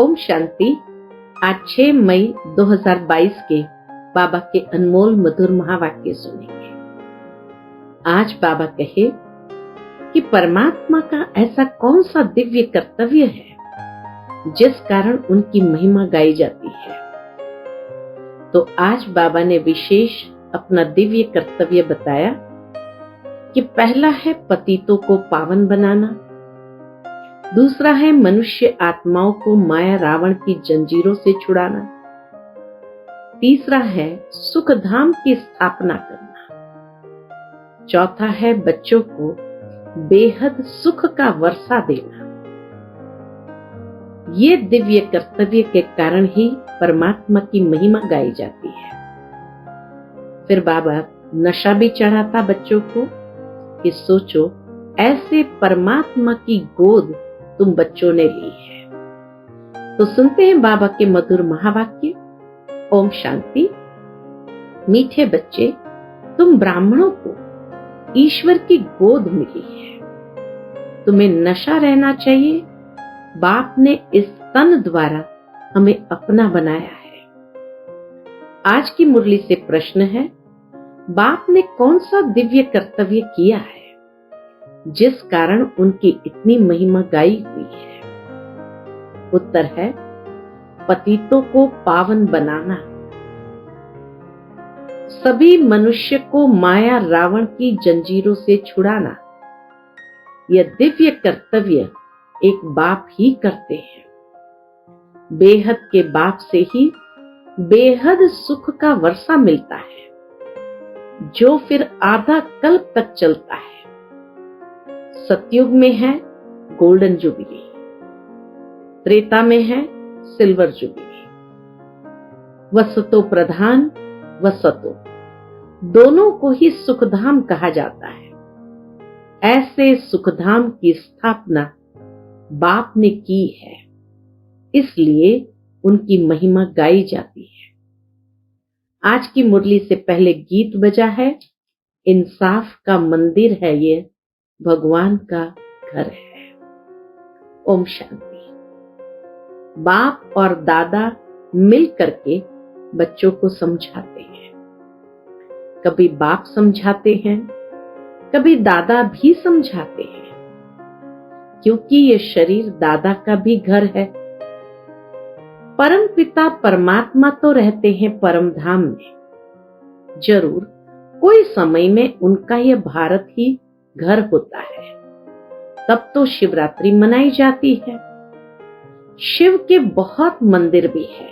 ओम शांति। आज 6 मई 2022 के बाबा के अनमोल मधुर महावाक्य सुनेंगे। आज बाबा कहे कि परमात्मा का ऐसा कौन सा दिव्य कर्तव्य है जिस कारण उनकी महिमा गाई जाती है। तो आज बाबा ने विशेष अपना दिव्य कर्तव्य बताया कि पहला है पतितों को पावन बनाना, दूसरा है मनुष्य आत्माओं को माया रावण की जंजीरों से छुड़ाना, तीसरा है सुख धाम की स्थापना करना, चौथा है बच्चों को बेहद सुख का वर्षा देना। ये दिव्य कर्तव्य के कारण ही परमात्मा की महिमा गाई जाती है। फिर बाबा नशा भी चढ़ाता बच्चों को कि सोचो ऐसे परमात्मा की गोद तुम बच्चों ने ली है। तो सुनते हैं बाबा के मधुर महावाक्य। ओम शांति। मीठे बच्चे, तुम ब्राह्मणों को ईश्वर की गोद मिली है। तुम्हें नशा रहना चाहिए। बाप ने इस तन द्वारा हमें अपना बनाया है। आज की मुरली से प्रश्न है, बाप ने कौन सा दिव्य कर्तव्य किया है जिस कारण उनकी इतनी महिमा गाई हुई है। उत्तर है पतितों को पावन बनाना। सभी मनुष्य को माया रावण की जंजीरों से छुड़ाना। यह दिव्य कर्तव्य एक बाप ही करते हैं। बेहद के बाप से ही बेहद सुख का वर्षा मिलता है जो फिर आधा कल्प तक चलता है। सतयुग में है गोल्डन जुबली, त्रेता में है सिल्वर जुबली। वसतो प्रधान व सतो दोनों को ही सुखधाम कहा जाता है। ऐसे सुखधाम की स्थापना बाप ने की है, इसलिए उनकी महिमा गाई जाती है। आज की मुरली से पहले गीत बजा है, इंसाफ का मंदिर है ये, भगवान का घर है। ओम शांति। बाप और दादा मिल करके बच्चों को समझाते हैं। कभी बाप समझाते हैं, कभी दादा भी समझाते हैं, क्योंकि ये शरीर दादा का भी घर है। परम पिता परमात्मा तो रहते हैं परम धाम में। जरूर कोई समय में उनका यह भारत ही घर होता है। तब तो शिवरात्रि मनाई जाती है। शिव के बहुत मंदिर भी है,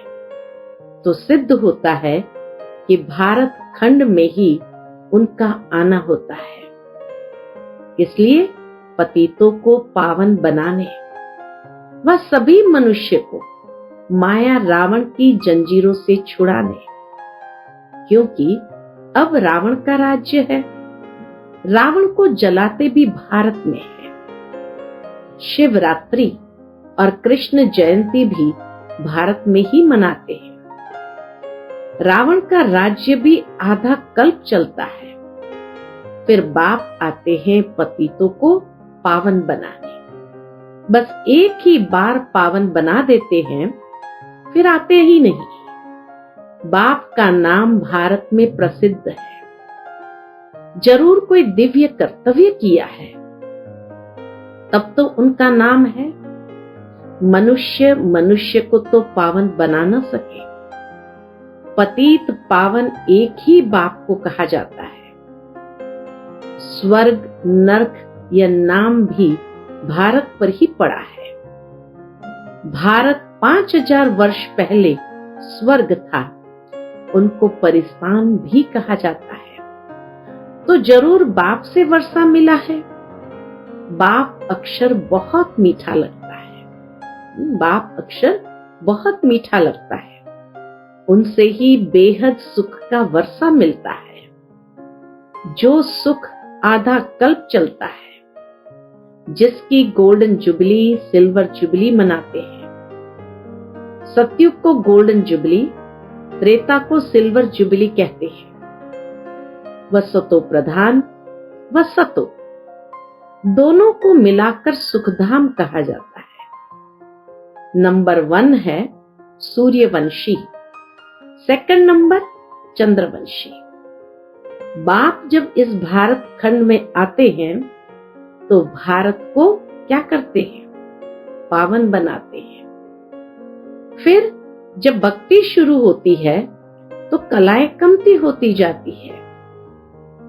तो सिद्ध होता है कि भारत खंड में ही उनका आना होता है। इसलिए पतितों को पावन बनाने व सभी मनुष्य को माया रावण की जंजीरों से छुड़ाने, क्योंकि अब रावण का राज्य है। रावण को जलाते भी भारत में है। शिवरात्रि और कृष्ण जयंती भी भारत में ही मनाते हैं। रावण का राज्य भी आधा कल्प चलता है। फिर बाप आते हैं पतितों को पावन बनाने। बस एक ही बार पावन बना देते हैं, फिर आते ही नहीं। बाप का नाम भारत में प्रसिद्ध है। जरूर कोई दिव्य कर्तव्य किया है, तब तो उनका नाम है। मनुष्य मनुष्य को तो पावन बना न सके। पतित पावन एक ही बाप को कहा जाता है। स्वर्ग नरक यह नाम भी भारत पर ही पड़ा है। भारत 5000 वर्ष पहले स्वर्ग था, उनको परिस्तान भी कहा जाता है। तो जरूर बाप से वर्षा मिला है। बाप अक्षर बहुत मीठा लगता है। बाप अक्षर बहुत मीठा लगता है। उनसे ही बेहद सुख का वर्षा मिलता है, जो सुख आधा कल्प चलता है, जिसकी गोल्डन जुबली सिल्वर जुबली मनाते हैं। सतयुग को गोल्डन जुबली, त्रेता को सिल्वर जुबली कहते हैं। वसतो प्रधान व सतो दोनों को मिलाकर सुखधाम कहा जाता है। नंबर 1 है सूर्यवंशी, सेकंड नंबर चंद्रवंशी। बाप जब इस भारत खंड में आते हैं तो भारत को क्या करते हैं? पावन बनाते हैं। फिर जब भक्ति शुरू होती है तो कलाएं कमती होती जाती है।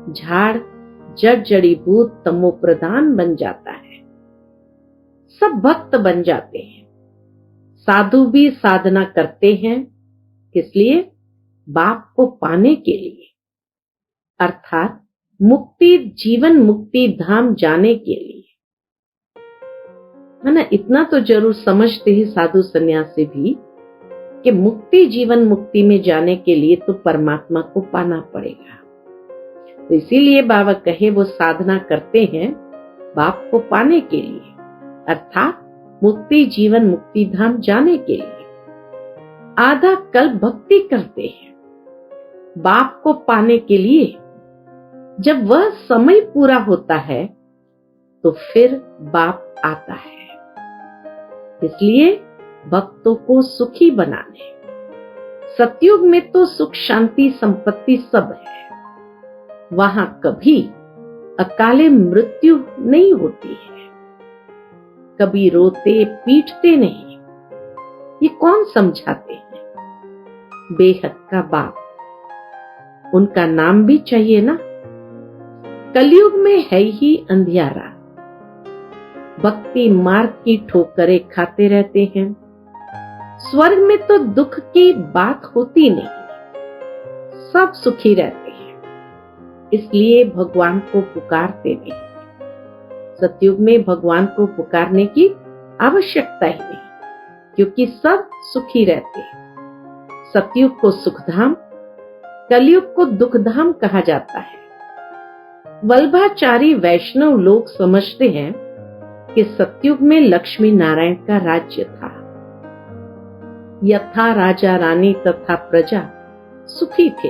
झाड़ जड़ जड़ीभूत तमो प्रधान बन जाता है। सब भक्त बन जाते हैं। साधु भी साधना करते हैं, किस लिए? बाप को पाने के लिए, अर्थात मुक्ति, जीवन मुक्ति धाम जाने के लिए, है ना। इतना तो जरूर समझते ही साधु सन्यासी भी कि मुक्ति, जीवन मुक्ति में जाने के लिए तो परमात्मा को पाना पड़ेगा। तो इसीलिए बाबा कहे वो साधना करते हैं बाप को पाने के लिए, अर्थात मुक्ति, जीवन मुक्ति धाम जाने के लिए। आधा कल भक्ति करते हैं बाप को पाने के लिए। जब वह समय पूरा होता है तो फिर बाप आता है। इसलिए भक्तों को सुखी बनाने। सतयुग में तो सुख शांति संपत्ति सब है, वहां कभी अकाले मृत्यु नहीं होती है, कभी रोते पीटते नहीं। ये कौन समझाते हैं? बेहद का बाप, उनका नाम भी चाहिए ना। कलयुग में है ही अंधियारा, भक्ति मार्ग की ठोकरें खाते रहते हैं। स्वर्ग में तो दुख की बात होती नहीं, सब सुखी रहते हैं, इसलिए भगवान को पुकारते नहीं। सतयुग में भगवान को पुकारने की आवश्यकता ही नहीं, क्योंकि सब सुखी रहते हैं। सतयुग को सुखधाम, कलयुग को दुखधाम कहा जाता है। वल्भाचारी वैष्णव लोग समझते हैं कि सतयुग में लक्ष्मी नारायण का राज्य था। यथा राजा रानी तथा प्रजा सुखी थे,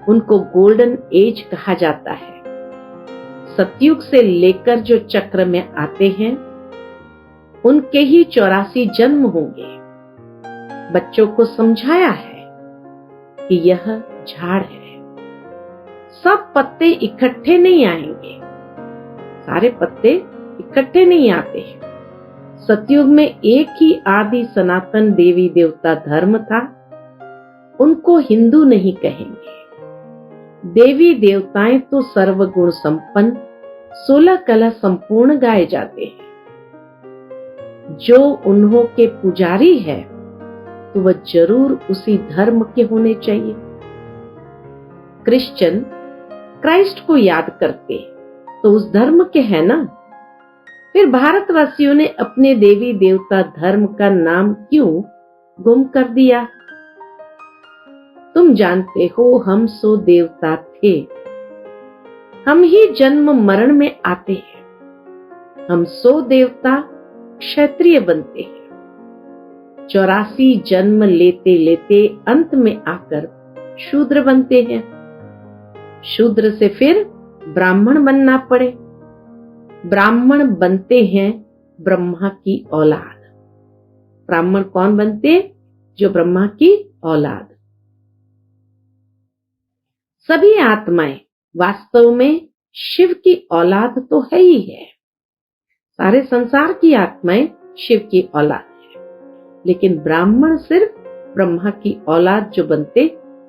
उनको गोल्डन एज कहा जाता है। सतयुग से लेकर जो चक्र में आते हैं उनके ही 84 जन्म होंगे। बच्चों को समझाया है कि यह झाड़ है, सब पत्ते इकट्ठे नहीं आएंगे, सारे पत्ते इकट्ठे नहीं आते हैं। सतयुग में एक ही आदि सनातन देवी देवता धर्म था, उनको हिंदू नहीं कहेंगे। देवी देवताएं तो सर्वगुण संपन्न 16 कला संपूर्ण गाए जाते हैं। जो उन्हों के पुजारी है तो वह जरूर उसी धर्म के होने चाहिए। क्रिश्चियन क्राइस्ट को याद करते तो उस धर्म के है ना। फिर भारतवासियों ने अपने देवी देवता धर्म का नाम क्यों गुम कर दिया? तुम जानते हो हम सो देवता थे, हम ही जन्म मरण में आते हैं। हम सो देवता क्षत्रिय बनते हैं, 84 जन्म लेते लेते अंत में आकर शूद्र बनते हैं। शूद्र से फिर ब्राह्मण बनना पड़े। ब्राह्मण बनते हैं ब्रह्मा की औलाद। ब्राह्मण कौन बनते? जो ब्रह्मा की औलाद। सभी आत्माएं वास्तव में शिव की औलाद तो है ही है। सारे संसार की आत्माएं शिव की औलाद है, लेकिन ब्राह्मण सिर्फ ब्रह्मा की औलाद जो बनते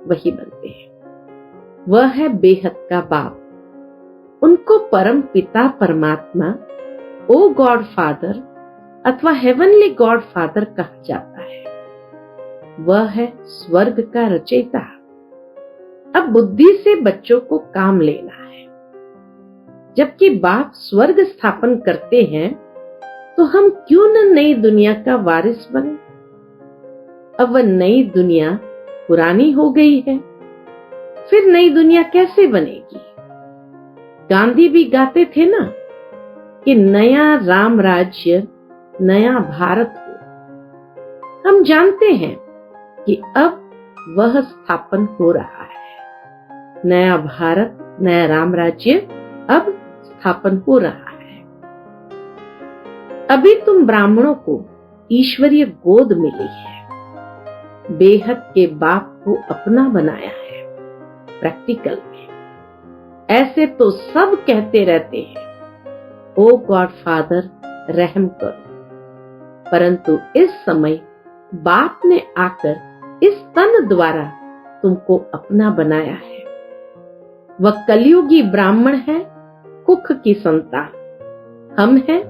वही बनते हैं। वह है बेहद का बाप। उनको परम पिता परमात्मा, ओ गॉड फादर अथवा हेवनली गॉड फादर कहा जाता है। वह है स्वर्ग का रचयिता। अब बुद्धि से बच्चों को काम लेना है। जबकि बाप स्वर्ग स्थापन करते हैं तो हम क्यों न नई दुनिया का वारिस बने? अब वह नई दुनिया पुरानी हो गई है, फिर नई दुनिया कैसे बनेगी? गांधी भी गाते थे ना कि नया राम राज्य, नया भारत हो। हम जानते हैं कि अब वह स्थापन हो रहा है। नया भारत, नया राम राज्य अब स्थापन हो रहा है। अभी तुम ब्राह्मणों को ईश्वरीय गोद मिली है। बेहद के बाप को अपना बनाया है। प्रैक्टिकल में ऐसे तो सब कहते रहते हैं, ओ गॉड फादर रहम करो, परंतु इस समय बाप ने आकर इस तन द्वारा तुमको अपना बनाया है। वह कलयुगी ब्राह्मण है, कुख की संतान। हम हैं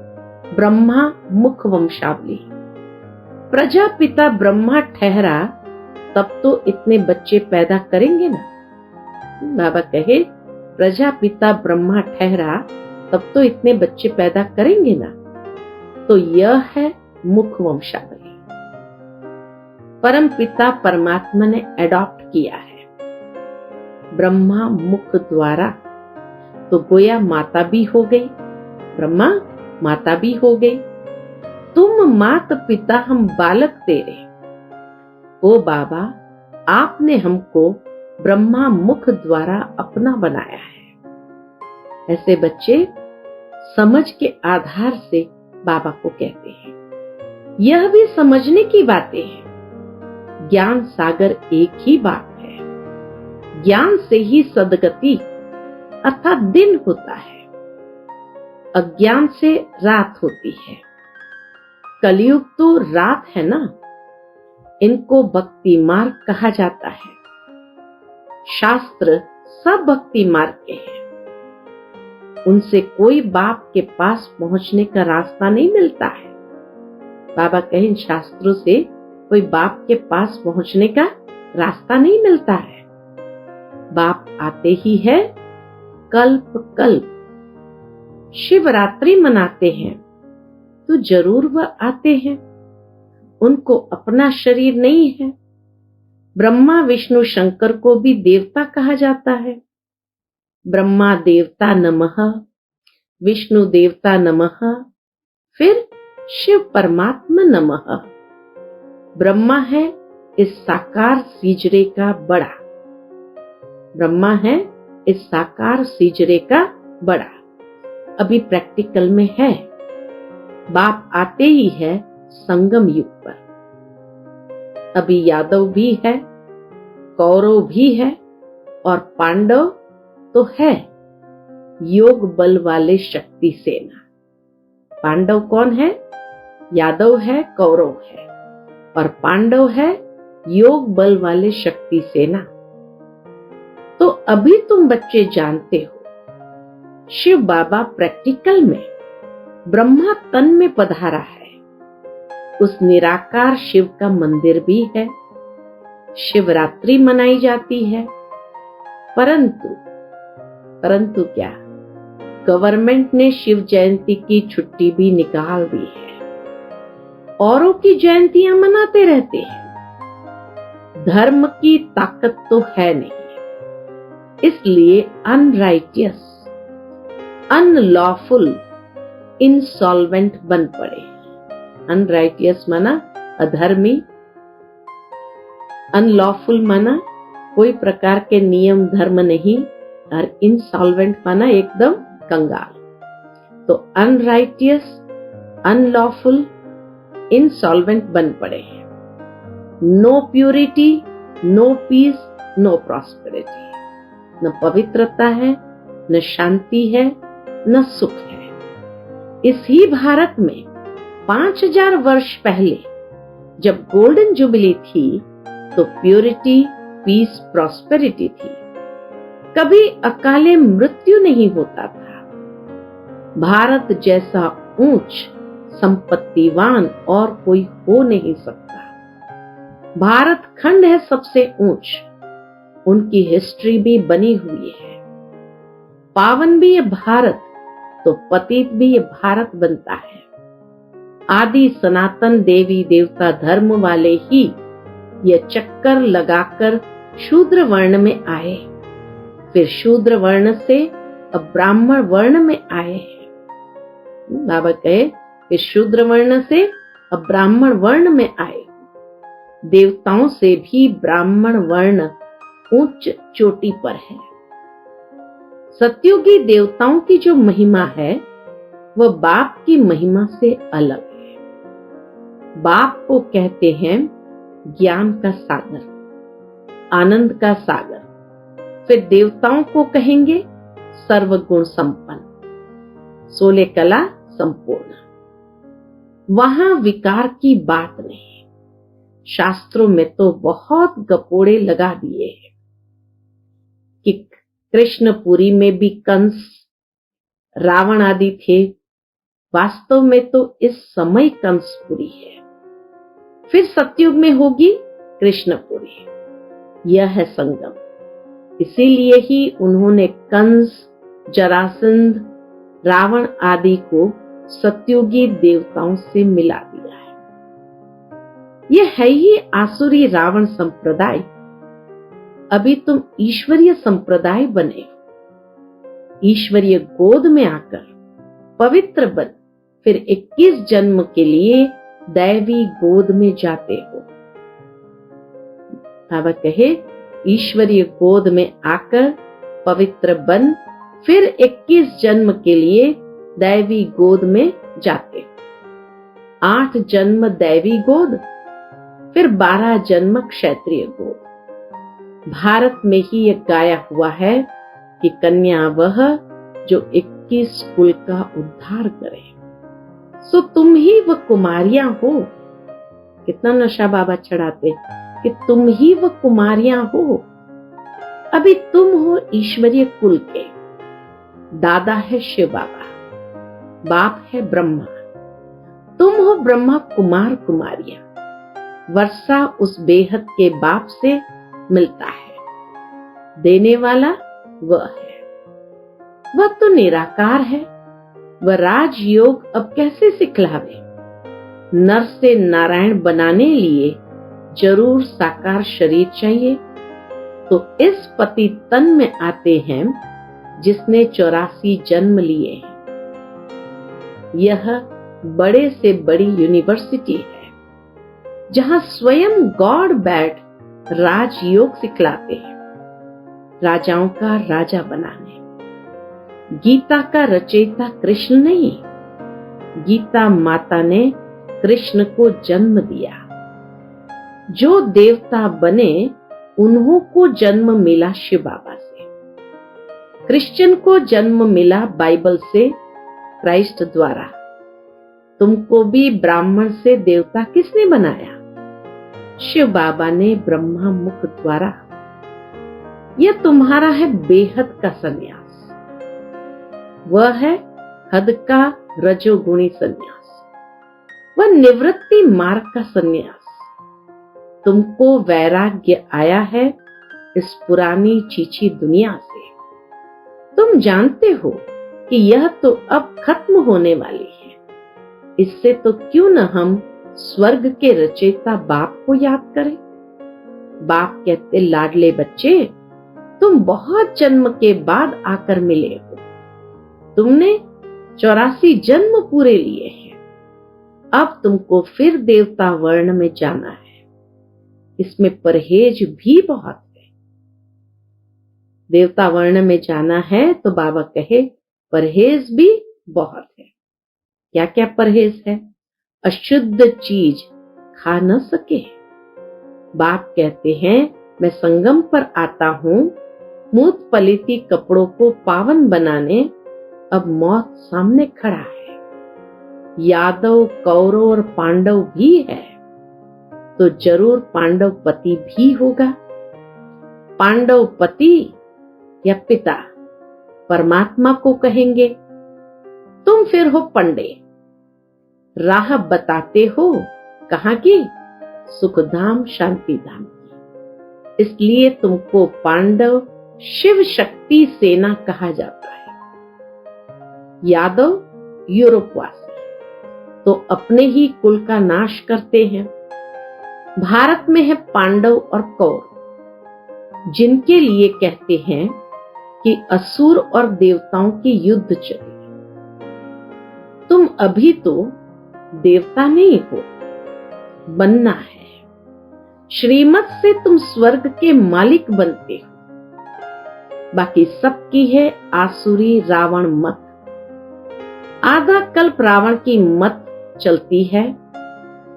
ब्रह्मा मुख वंशावली। प्रजापिता ब्रह्मा ठहरा तब तो इतने बच्चे पैदा करेंगे ना। बाबा कहे प्रजापिता ब्रह्मा ठहरा तब तो इतने बच्चे पैदा करेंगे ना। तो यह है मुख वंशावली। परम पिता परमात्मा ने एडॉप्ट किया है ब्रह्मा मुख द्वारा। तो गोया माता भी हो गई, ब्रह्मा माता भी हो गई। तुम मात पिता हम बालक तेरे। ओ बाबा, आपने हमको ब्रह्मा मुख द्वारा अपना बनाया है। ऐसे बच्चे समझ के आधार से बाबा को कहते हैं। यह भी समझने की बातें हैं। ज्ञान सागर एक ही बात है। ज्ञान से ही सदगति अर्थात दिन होता है, अज्ञान से रात होती है। कलयुग तो रात है ना। इनको भक्ति मार्ग कहा जाता है। शास्त्र सब भक्ति मार्ग के हैं। उनसे कोई बाप के पास पहुंचने का रास्ता नहीं मिलता है। बाबा कहे इन शास्त्रों से कोई बाप के पास पहुंचने का रास्ता नहीं मिलता है। बाप आते ही है कल्प कल्प। शिवरात्रि मनाते हैं तो जरूर वह आते हैं। उनको अपना शरीर नहीं है। ब्रह्मा विष्णु शंकर को भी देवता कहा जाता है। ब्रह्मा देवता नमः, विष्णु देवता नमः, फिर शिव परमात्मा नमः। ब्रह्मा है इस साकार सीजरे का बड़ा। ब्रह्मा है इस साकार सीजरे का बड़ा। अभी प्रैक्टिकल में है। बाप आते ही है संगम युग पर। अभी यादव भी है, कौरव भी है और पांडव तो है योग बल वाले शक्ति सेना। पांडव कौन है? यादव है, कौरव है और पांडव है योग बल वाले शक्ति सेना। तो अभी तुम बच्चे जानते हो शिव बाबा प्रैक्टिकल में ब्रह्मा तन में पधारा है। उस निराकार शिव का मंदिर भी है। शिवरात्रि मनाई जाती है। परंतु क्या गवर्नमेंट ने शिव जयंती की छुट्टी भी निकाल दी है। औरों की जयंतियां मनाते रहते हैं। धर्म की ताकत तो है नहीं, इसलिए अनराइटियस, अनलॉफुल, इंसॉल्वेंट बन पड़े। अनराइटियस माना अधर्मी, अनलॉफुल माना कोई प्रकार के नियम धर्म नहीं, और इंसॉल्वेंट माना एकदम कंगाल। तो अनराइटियस, अनलॉफुल, इंसॉल्वेंट बन पड़े हैं। No purity, no peace, no prosperity. न पवित्रता है, न शांति है, न सुख है। इसी भारत में 5000 वर्ष पहले जब गोल्डन जुबली थी तो प्यूरिटी, पीस, प्रॉस्पेरिटी थी। कभी अकाले मृत्यु नहीं होता था। भारत जैसा ऊंच संपत्तिवान और कोई हो नहीं सकता। भारत खंड है सबसे ऊंच। उनकी हिस्ट्री भी बनी हुई है। पावन भी ये भारत तो पतित भी ये भारत बनता है। आदि सनातन देवी देवता धर्म वाले ही ये चक्कर लगाकर शूद्र वर्ण में आए, फिर शूद्र वर्ण से अब ब्राह्मण वर्ण में आए हैं। बाबा कहे फिर शूद्र वर्ण से अब ब्राह्मण वर्ण में आए। देवताओं से भी ब्राह्मण वर्ण उच्च चोटी पर है। सत्युगी देवताओं की जो महिमा है वह बाप की महिमा से अलग है। बाप को कहते हैं ज्ञान का सागर, आनंद का सागर। फिर देवताओं को कहेंगे सर्वगुण संपन्न, 16 कला संपूर्ण। वहां विकार की बात नहीं। शास्त्रों में तो बहुत गपोड़े लगा दिए हैं कि कृष्णपुरी में भी कंस, रावण आदि थे। वास्तव में तो इस समय कंसपुरी है, फिर सतयुग में होगी कृष्णपुरी। यह है संगम। इसीलिए ही उन्होंने कंस, जरासंध, रावण आदि को सतयुगी देवताओं से मिला दिया है। यह है ही आसुरी रावण संप्रदाय। अभी तुम ईश्वरीय संप्रदाय बने हो। ईश्वरीय गोद में आकर पवित्र बन फिर 21 जन्म के लिए दैवी गोद में जाते हो। बाबा कहे ईश्वरीय गोद में आकर पवित्र बन फिर 21 जन्म के लिए दैवी गोद में जाते हो। 8 जन्म दैवी गोद, फिर 12 जन्म क्षत्रिय गोद। भारत में ही यह गाया हुआ है कि कन्या वह जो 21 कुल का उद्धार करे। सो तुम ही वह कुमारियां हो। कितना नशा बाबा चढ़ाते कि तुम ही वह कुमारियां हो। अभी तुम हो ईश्वरीय कुल के। दादा है शिव बाबा, बाप है ब्रह्मा। तुम हो ब्रह्मा कुमार कुमारियां। वर्षा उस बेहद के बाप से मिलता है। देने वाला वह है, वह तो निराकार है। वह राजयोग अब कैसे सिखलावे? नर से नारायण बनाने लिए जरूर साकार शरीर चाहिए। तो इस पति तन में आते हैं जिसने 84 जन्म लिए हैं। यह बड़े से बड़ी यूनिवर्सिटी है जहां स्वयं गॉड बैठ राजयोग सिखलाते हैं, राजाओं का राजा बनाने। गीता का रचयिता कृष्ण नहीं, गीता माता ने कृष्ण को जन्म दिया। जो देवता बने उन्हों को जन्म मिला शिव बाबा से। क्रिश्चियन को जन्म मिला बाइबल से, क्राइस्ट द्वारा। तुमको भी ब्राह्मण से देवता किसने बनाया? शिव बाबा ने ब्रह्मा मुख द्वारा। यह तुम्हारा है बेहद का संन्यास। वह है हद का रजोगुणी संन्यास। वह निवृत्ति मार्ग का संन्यास। तुमको वैराग्य आया है इस पुरानी चीची दुनिया से। तुम जानते हो कि यह तो अब खत्म होने वाली है। इससे तो क्यों न हम स्वर्ग के रचयिता बाप को याद करें। बाप कहते, लाडले बच्चे, तुम बहुत जन्म के बाद आकर मिले हो। तुमने 84 जन्म पूरे लिए हैं। अब तुमको फिर देवता वर्ण में जाना है। इसमें परहेज भी बहुत है। देवता वर्ण में जाना है तो बाबा कहे परहेज भी बहुत है। क्या क्या परहेज है? अशुद्ध चीज खा न सके। बाप कहते हैं मैं संगम पर आता हूं मूत पलिती कपड़ों को पावन बनाने। अब मौत सामने खड़ा है। यादव, कौरव और पांडव भी है तो जरूर पांडव पति भी होगा। पांडव पति या पिता परमात्मा को कहेंगे। तुम फिर हो पंडे, राह बताते हो कहां की? सुखधाम शांति धाम की। इसलिए तुमको पांडव शिव शक्ति सेना कहा जाता है। यादव यूरोपवासी तो अपने ही कुल का नाश करते हैं। भारत में है पांडव और कौरव, जिनके लिए कहते हैं कि असुर और देवताओं की युद्ध चले। तुम अभी तो देवता नहीं हो, बनना है। श्रीमत से तुम स्वर्ग के मालिक बनते हो। बाकी सबकी है आसुरी रावण मत। आधा कल्प रावण की मत चलती है।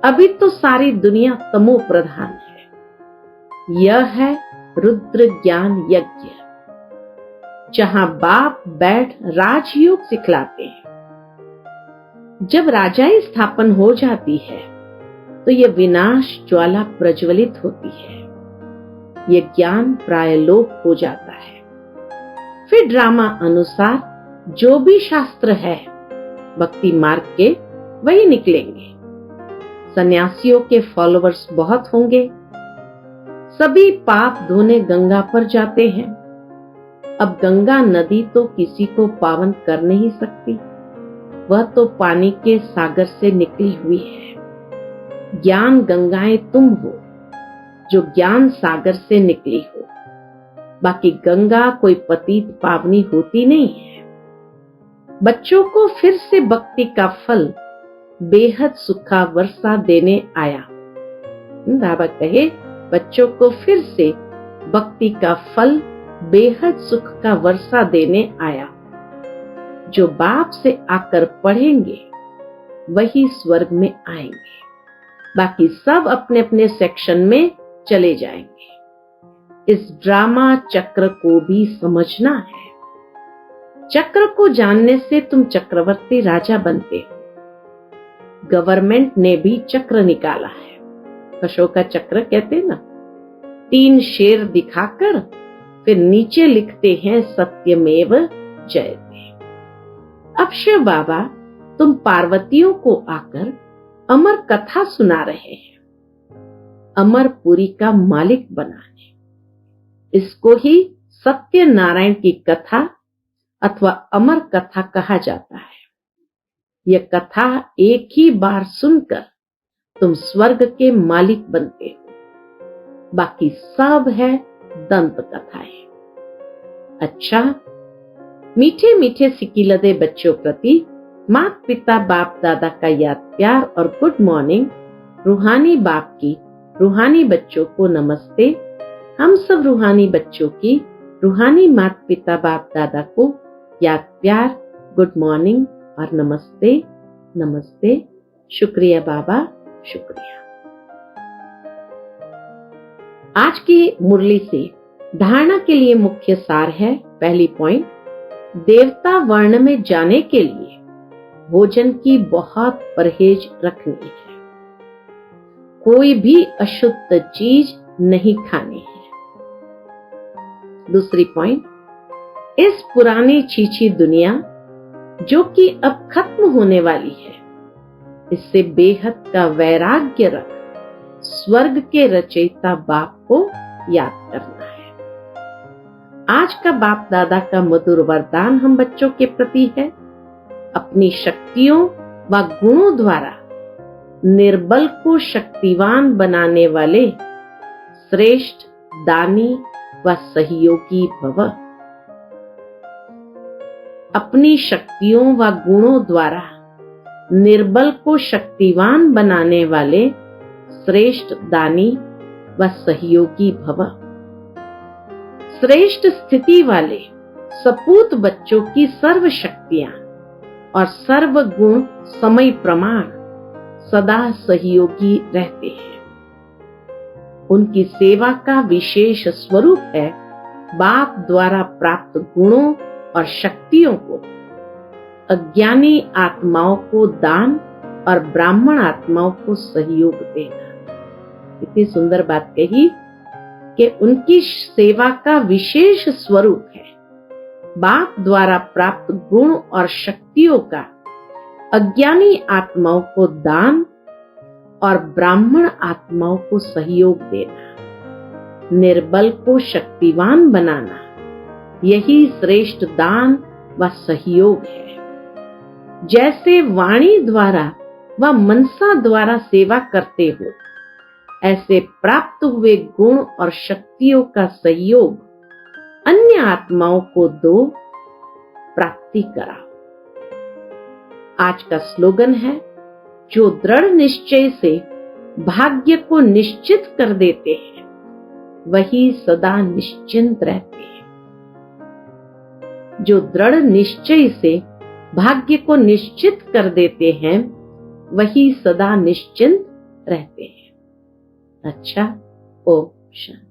अभी तो सारी दुनिया तमो प्रधान है। यह है रुद्र ज्ञान यज्ञ, जहां बाप बैठ राजयोग सिखलाते हैं। जब राजाई स्थापन हो जाती है तो यह विनाश ज्वाला प्रज्वलित होती है। यह ज्ञान प्रायलोप हो जाता है। फिर ड्रामा अनुसार जो भी शास्त्र है भक्ति मार्ग के वही निकलेंगे। सन्यासियों के फॉलोअर्स बहुत होंगे। सभी पाप धोने गंगा पर जाते हैं। अब गंगा नदी तो किसी को पावन कर नहीं सकती, वह तो पानी के सागर से निकली हुई है। ज्ञान गंगाएं तुम हो जो ज्ञान सागर से निकली हो। बाकी गंगा कोई पतित पावनी होती नहीं है। बच्चों को फिर से भक्ति का फल बेहद सुखा वर्षा देने आया। बाबा कहे बच्चों को फिर से भक्ति का फल बेहद सुख का वर्षा देने आया। जो बाप से आकर पढ़ेंगे वही स्वर्ग में आएंगे, बाकी सब अपने अपने सेक्शन में चले जाएंगे। इस ड्रामा चक्र को भी समझना है। चक्र को जानने से तुम चक्रवर्ती राजा बनते हो। गवर्नमेंट ने भी चक्र निकाला है, अशोका चक्र कहते ना। 3 शेर दिखाकर फिर नीचे लिखते हैं सत्यमेव जयते। अब शिव बाबा तुम पार्वतियों को आकर अमर कथा सुना रहे हैं, अमरपुरी का मालिक बनाने। इसको ही सत्यनारायण की कथा अथवा अमर कथा कहा जाता है। यह कथा एक ही बार सुनकर तुम स्वर्ग के मालिक बनते हो, बाकी सब है दंत कथाएं। अच्छा, मीठे मीठे सिकिलदे बच्चों प्रति माता पिता बाप दादा का याद प्यार और गुड मॉर्निंग। रूहानी बाप की रूहानी बच्चों को नमस्ते। हम सब रूहानी बच्चों की रूहानी माता पिता बाप दादा को याद प्यार, गुड मॉर्निंग और नमस्ते नमस्ते। शुक्रिया बाबा, शुक्रिया। आज की मुरली से धारणा के लिए मुख्य सार है। पहली पॉइंट, देवता वर्ण में जाने के लिए भोजन की बहुत परहेज रखनी है। कोई भी अशुद्ध चीज नहीं खानी है। दूसरी पॉइंट, इस पुरानी छीछी दुनिया जो कि अब खत्म होने वाली है, इससे बेहद का वैराग्य रख स्वर्ग के रचयिता बाप को याद करना है। आज का बाप दादा का मधुर वरदान हम बच्चों के प्रति है। अपनी शक्तियों व गुणों द्वारा निर्बल को शक्तिवान बनाने वाले श्रेष्ठ दानी व सहयोगी भव। अपनी शक्तियों व गुणों द्वारा निर्बल को शक्तिवान बनाने वाले श्रेष्ठ दानी व सहयोगी भव। श्रेष्ठ स्थिति वाले सपूत बच्चों की सर्व शक्तियां और सर्व गुण समय प्रमाण सदा सहयोगी रहते हैं। उनकी सेवा का विशेष स्वरूप है बाप द्वारा प्राप्त गुणों और शक्तियों को अज्ञानी आत्माओं को दान और ब्राह्मण आत्माओं को सहयोग देना। इतनी सुंदर बात कही कि उनकी सेवा का विशेष स्वरूप है बाप द्वारा प्राप्त गुण और शक्तियों का अज्ञानी आत्माओं को दान और ब्राह्मण आत्माओं को सहयोग देना। निर्बल को शक्तिवान बनाना, यही श्रेष्ठ दान व सहयोग है। जैसे वाणी द्वारा व मनसा द्वारा सेवा करते हो, ऐसे प्राप्त हुए गुण और शक्तियों का सहयोग अन्य आत्माओं को दो, प्राप्ति कराओ। आज का स्लोगन है, जो दृढ़ निश्चय से भाग्य को निश्चित कर देते हैं वही सदा निश्चिंत रहते हैं। जो दृढ़ निश्चय से भाग्य को निश्चित कर देते हैं वही सदा निश्चिंत रहते हैं। अच्छा, ओम शांति।